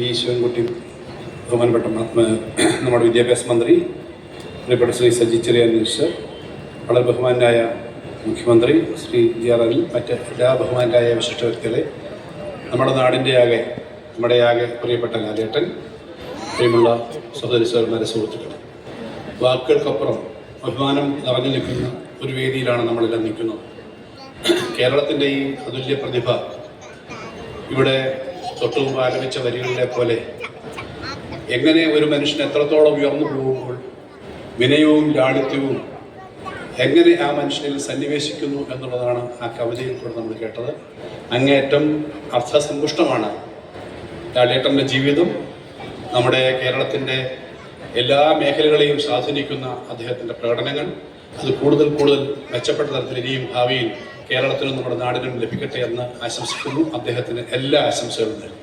ഈ ശിവൻകുട്ടി ബഹുമാനപ്പെട്ട നമ്മുടെ വിദ്യാഭ്യാസ മന്ത്രി പ്രിയപ്പെട്ട ശ്രീ സജി ചെറിയാൻ മിനിസ്റ്റർ, വളരെ ബഹുമാനായ മുഖ്യമന്ത്രി ശ്രീ ജി.ആർ. അനിൽ, മറ്റ് എല്ലാ ബഹുമാനായ വിശിഷ്ട വ്യക്തികളെ, നമ്മുടെ ആകെ പ്രിയപ്പെട്ട ലാലേട്ടൻ, പ്രിയമുള്ള സഹോദരി സഹോദരന്മാരെ, സുഹൃത്തുക്കൾ, വാക്കുകൾക്കപ്പുറം അഭിമാനം നിറഞ്ഞു നിൽക്കുന്ന ഒരു വേദിയിലാണ് നമ്മളെല്ലാം നിൽക്കുന്നത്. കേരളത്തിൻ്റെ ഈ അതുല്യ പ്രതിഭ ഇവിടെ തൊട്ടുമുമ്പ് ആലപിച്ച വരികളിലെ പോലെ എങ്ങനെ ഒരു മനുഷ്യൻ എത്രത്തോളം ഉയർന്നു പോകുമ്പോൾ വിനയവും ലാളിത്യവും എങ്ങനെ ആ മനുഷ്യനിൽ സന്നിവേശിക്കുന്നു എന്നുള്ളതാണ് ആ കവിതയിൽ കൂടെ നമ്മൾ കേട്ടത്. അങ്ങേയറ്റം അർത്ഥസമ്പുഷ്ടമാണ് ലാലേട്ടൻ്റെ ജീവിതം. നമ്മുടെ കേരളത്തിൻ്റെ എല്ലാ മേഖലകളെയും സ്വാധീനിക്കുന്ന അദ്ദേഹത്തിൻ്റെ പ്രകടനങ്ങൾ അത് കൂടുതൽ മെച്ചപ്പെട്ട തരത്തിൽ ഇനിയും ഭാവിയിൽ കേരളത്തിനും നമ്മുടെ നാടിനും ലഭിക്കട്ടെ എന്ന് ആശംസിക്കുന്നു. അദ്ദേഹത്തിന് എല്ലാ ആശംസകളും നൽകുന്നു.